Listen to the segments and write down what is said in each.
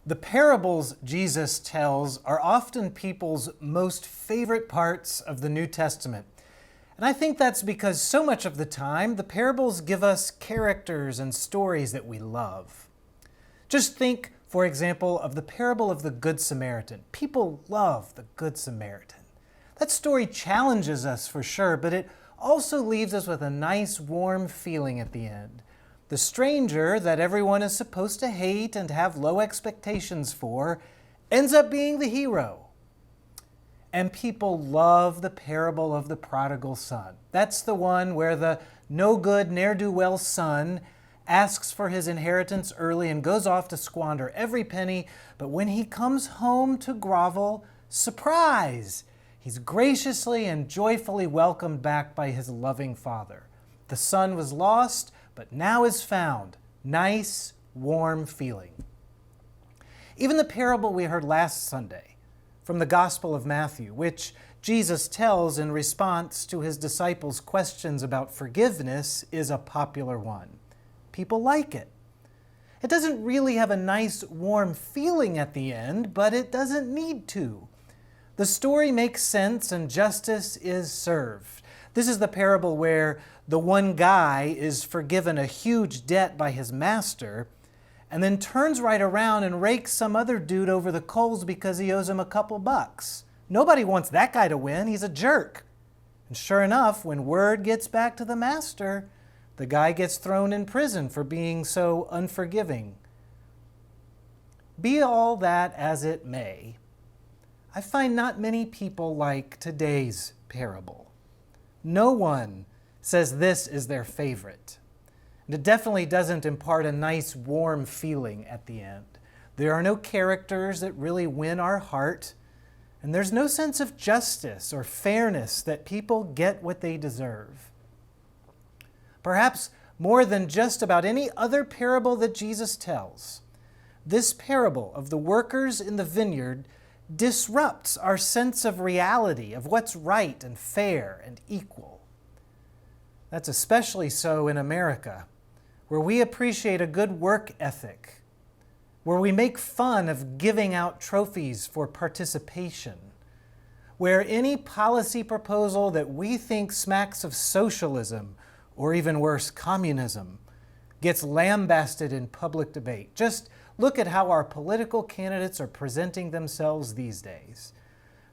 The parables Jesus tells are often people's most favorite parts of the New Testament. And I think that's because so much of the time, the parables give us characters and stories that we love. Just think, for example, of the parable of the Good Samaritan. People love the Good Samaritan. That story challenges us for sure, but it also leaves us with a nice, warm feeling at the end. The stranger that everyone is supposed to hate and have low expectations for ends up being the hero. And people love the parable of the prodigal son. That's the one where the no-good, ne'er-do-well son asks for his inheritance early and goes off to squander every penny, but when he comes home to grovel, surprise! He's graciously and joyfully welcomed back by his loving father. The son was lost, but now is found. Nice, warm feeling. Even the parable we heard last Sunday from the Gospel of Matthew, which Jesus tells in response to his disciples' questions about forgiveness, is a popular one. People like it. It doesn't really have a nice, warm feeling at the end, but it doesn't need to. The story makes sense and justice is served. This is the parable where the one guy is forgiven a huge debt by his master and then turns right around and rakes some other dude over the coals because he owes him a couple bucks. Nobody wants that guy to win. He's a jerk. And sure enough, when word gets back to the master, the guy gets thrown in prison for being so unforgiving. Be all that as it may, I find not many people like today's parable. No one says this is their favorite. And it definitely doesn't impart a nice, warm feeling at the end. There are no characters that really win our heart, and there's no sense of justice or fairness that people get what they deserve. Perhaps more than just about any other parable that Jesus tells, this parable of the workers in the vineyard disrupts our sense of reality, of what's right and fair and equal. That's especially so in America, where we appreciate a good work ethic, where we make fun of giving out trophies for participation, where any policy proposal that we think smacks of socialism, or even worse, communism, gets lambasted in public debate. Just look at how our political candidates are presenting themselves these days.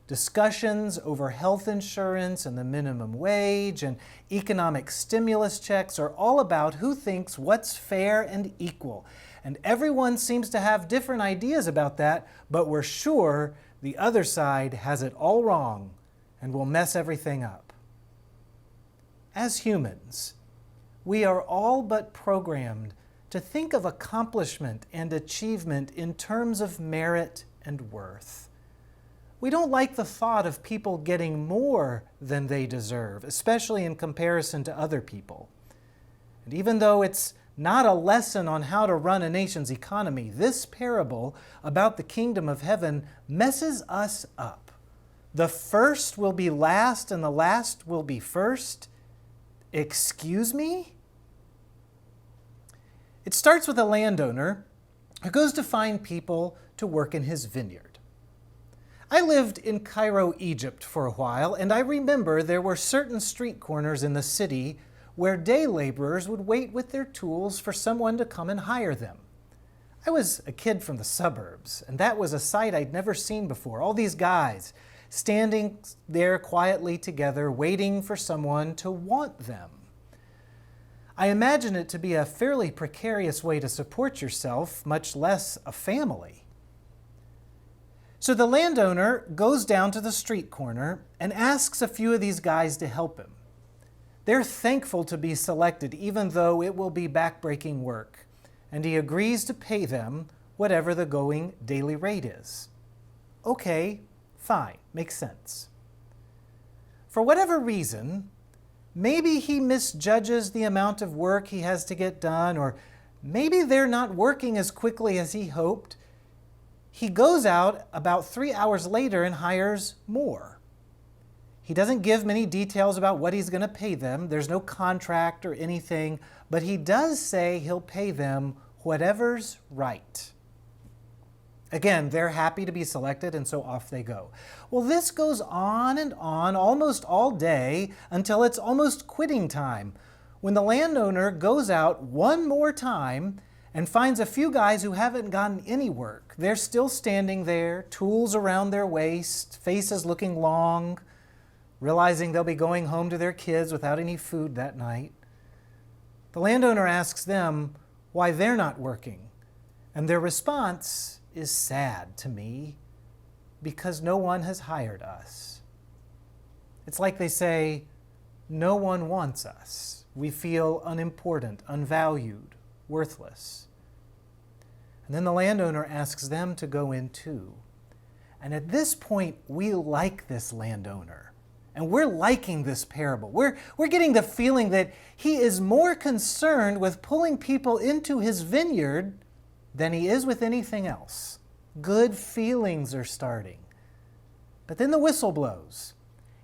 Discussions over health insurance and the minimum wage and economic stimulus checks are all about who thinks what's fair and equal. And everyone seems to have different ideas about that, but we're sure the other side has it all wrong and will mess everything up. As humans, we are all but programmed to think of accomplishment and achievement in terms of merit and worth. We don't like the thought of people getting more than they deserve, especially in comparison to other people. And even though it's not a lesson on how to run a nation's economy, this parable about the kingdom of heaven messes us up. The first will be last and the last will be first. Excuse me? It starts with a landowner who goes to find people to work in his vineyard. I lived in Cairo, Egypt for a while, and I remember there were certain street corners in the city where day laborers would wait with their tools for someone to come and hire them. I was a kid from the suburbs, and that was a sight I'd never seen before. All these guys standing there quietly together, waiting for someone to want them. I imagine it to be a fairly precarious way to support yourself, much less a family. So the landowner goes down to the street corner and asks a few of these guys to help him. They're thankful to be selected, even though it will be backbreaking work, and he agrees to pay them whatever the going daily rate is. Okay, fine, makes sense. For whatever reason, maybe he misjudges the amount of work he has to get done, or maybe they're not working as quickly as he hoped. He goes out about 3 hours later and hires more. He doesn't give many details about what he's going to pay them. There's no contract or anything, but he does say he'll pay them whatever's right. Again, they're happy to be selected, and so off they go. Well, this goes on and on almost all day until it's almost quitting time, when the landowner goes out one more time and finds a few guys who haven't gotten any work. They're still standing there, tools around their waist, faces looking long, realizing they'll be going home to their kids without any food that night. The landowner asks them why they're not working, and their response is sad to me, because no one has hired us. It's like they say, no one wants us. We feel unimportant, unvalued, worthless. And then the landowner asks them to go in too. And at this point, we like this landowner. And we're liking this parable. We're getting the feeling that he is more concerned with pulling people into his vineyard than he is with anything else. Good feelings are starting. But then the whistle blows.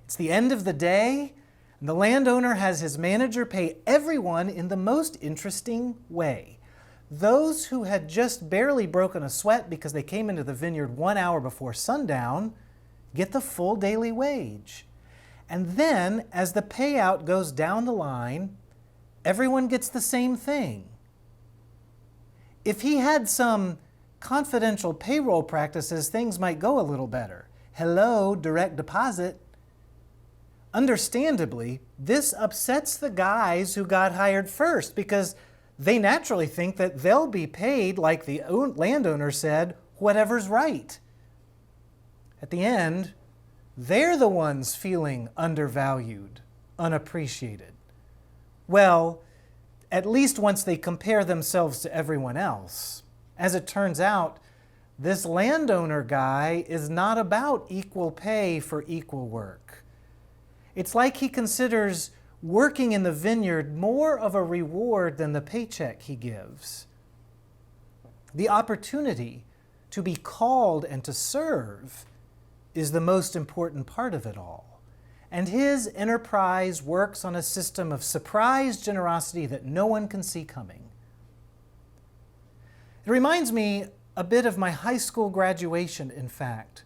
It's the end of the day, and the landowner has his manager pay everyone in the most interesting way. Those who had just barely broken a sweat because they came into the vineyard 1 hour before sundown get the full daily wage. And then, as the payout goes down the line, everyone gets the same thing. If he had some confidential payroll practices, things might go a little better. Hello, direct deposit. Understandably, this upsets the guys who got hired first because they naturally think that they'll be paid, like the landowner said, whatever's right. At the end, they're the ones feeling undervalued, unappreciated. Well, at least once they compare themselves to everyone else. As it turns out, this landowner guy is not about equal pay for equal work. It's like he considers working in the vineyard more of a reward than the paycheck he gives. The opportunity to be called and to serve is the most important part of it all. And his enterprise works on a system of surprise generosity that no one can see coming. It reminds me a bit of my high school graduation, in fact,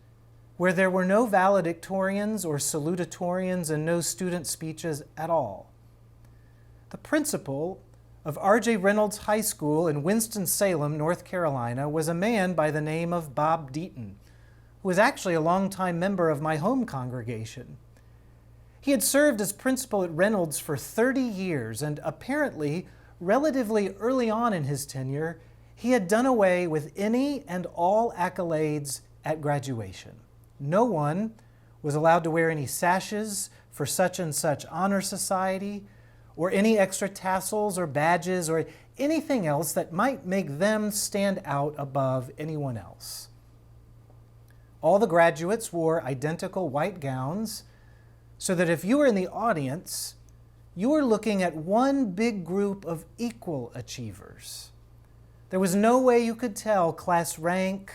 where there were no valedictorians or salutatorians and no student speeches at all. The principal of R.J. Reynolds High School in Winston-Salem, North Carolina, was a man by the name of Bob Deaton, who was actually a longtime member of my home congregation. He had served as principal at Reynolds for 30 years, and apparently, relatively early on in his tenure, he had done away with any and all accolades at graduation. No one was allowed to wear any sashes for such and such honor society, or any extra tassels or badges or anything else that might make them stand out above anyone else. All the graduates wore identical white gowns, so that if you were in the audience, you were looking at one big group of equal achievers. There was no way you could tell class rank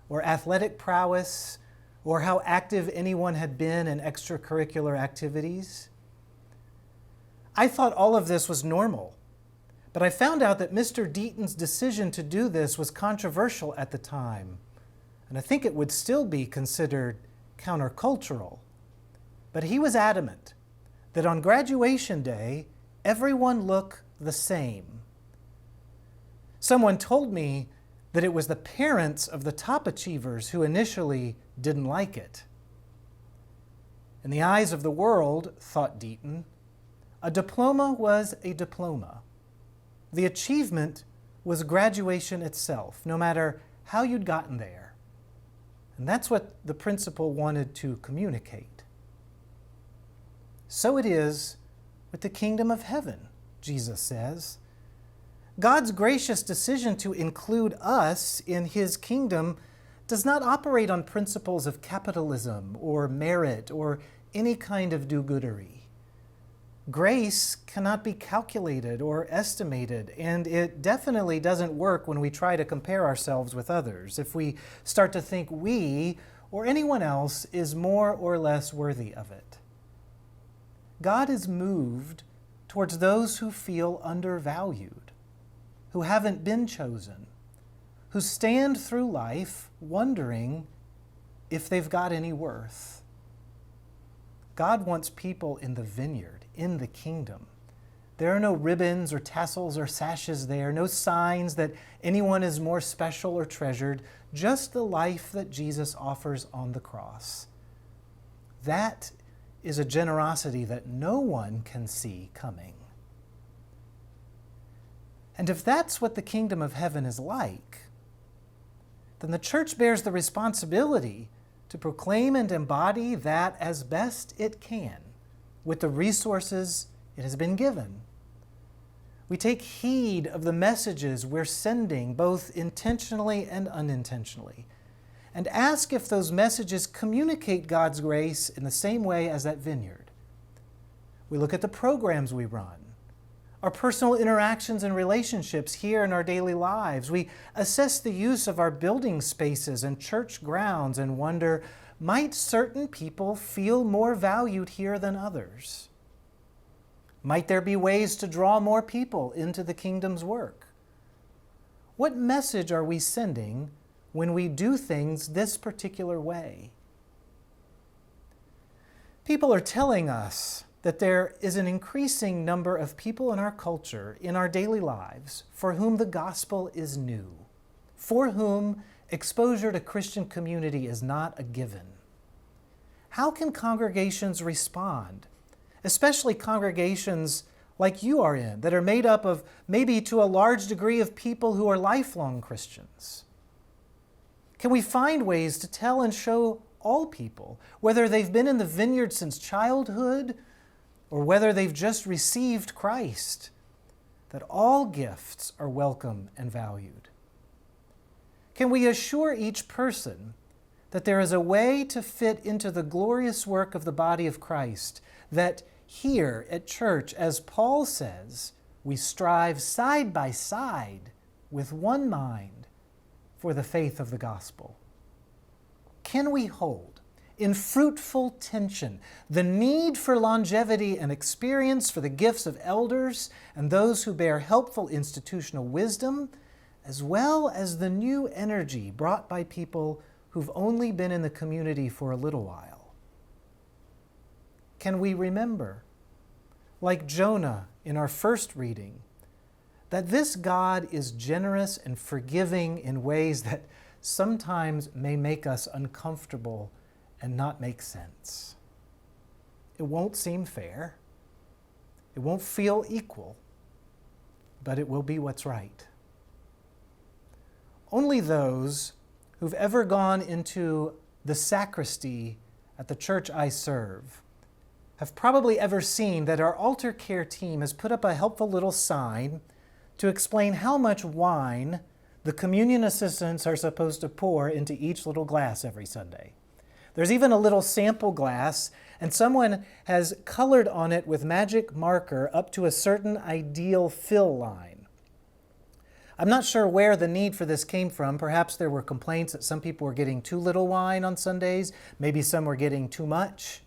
or athletic prowess or how active anyone had been in extracurricular activities. I thought all of this was normal, but I found out that Mr. Deaton's decision to do this was controversial at the time, and I think it would still be considered countercultural. But he was adamant that on graduation day, everyone look the same. Someone told me that it was the parents of the top achievers who initially didn't like it. In the eyes of the world, thought Deaton, a diploma was a diploma. The achievement was graduation itself, no matter how you'd gotten there. And that's what the principal wanted to communicate. So it is with the kingdom of heaven, Jesus says. God's gracious decision to include us in his kingdom does not operate on principles of capitalism or merit or any kind of do-goodery. Grace cannot be calculated or estimated, and it definitely doesn't work when we try to compare ourselves with others, if we start to think we or anyone else is more or less worthy of it. God is moved towards those who feel undervalued, who haven't been chosen, who stand through life wondering if they've got any worth. God wants people in the vineyard, in the kingdom. There are no ribbons or tassels or sashes there, no signs that anyone is more special or treasured, just the life that Jesus offers on the cross. That is a generosity that no one can see coming. And if that's what the kingdom of heaven is like, then the church bears the responsibility to proclaim and embody that as best it can with the resources it has been given. We take heed of the messages we're sending, both intentionally and unintentionally, and ask if those messages communicate God's grace in the same way as that vineyard. We look at the programs we run, our personal interactions and relationships here in our daily lives. We assess the use of our building spaces and church grounds and wonder, might certain people feel more valued here than others? Might there be ways to draw more people into the kingdom's work? What message are we sending when we do things this particular way? People are telling us that there is an increasing number of people in our culture, in our daily lives, for whom the gospel is new, for whom exposure to Christian community is not a given. How can congregations respond, especially congregations like you are in, that are made up of maybe to a large degree of people who are lifelong Christians? Can we find ways to tell and show all people, whether they've been in the vineyard since childhood or whether they've just received Christ, that all gifts are welcome and valued? Can we assure each person that there is a way to fit into the glorious work of the body of Christ, that here at church, as Paul says, we strive side by side with one mind for the faith of the gospel? Can we hold in fruitful tension the need for longevity and experience for the gifts of elders and those who bear helpful institutional wisdom, as well as the new energy brought by people who've only been in the community for a little while? Can we remember, like Jonah in our first reading, that this God is generous and forgiving in ways that sometimes may make us uncomfortable and not make sense? It won't seem fair. It won't feel equal, but it will be what's right. Only those who've ever gone into the sacristy at the church I serve have probably ever seen that our altar care team has put up a helpful little sign to explain how much wine the communion assistants are supposed to pour into each little glass every Sunday. There's even a little sample glass, and someone has colored on it with magic marker up to a certain ideal fill line. I'm not sure where the need for this came from. Perhaps there were complaints that some people were getting too little wine on Sundays. Maybe some were getting too much.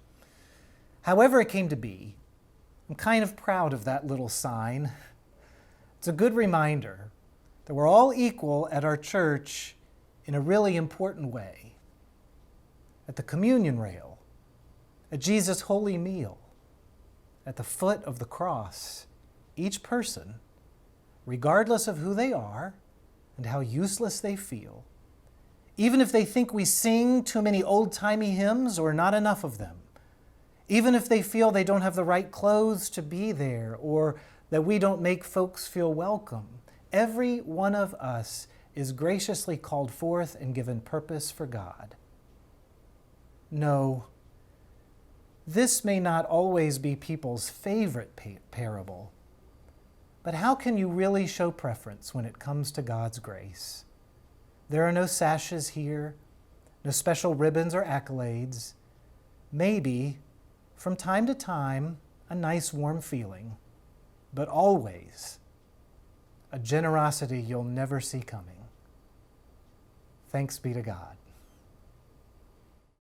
However it came to be, I'm kind of proud of that little sign. It's a good reminder that we're all equal at our church in a really important way. At the communion rail, at Jesus' holy meal, at the foot of the cross, each person, regardless of who they are and how useless they feel, even if they think we sing too many old-timey hymns or not enough of them, even if they feel they don't have the right clothes to be there or that we don't make folks feel welcome, every one of us is graciously called forth and given purpose for God. No, this may not always be people's favorite parable, but how can you really show preference when it comes to God's grace? There are no sashes here, no special ribbons or accolades. Maybe, from time to time, a nice warm feeling, but always a generosity you'll never see coming. Thanks be to God.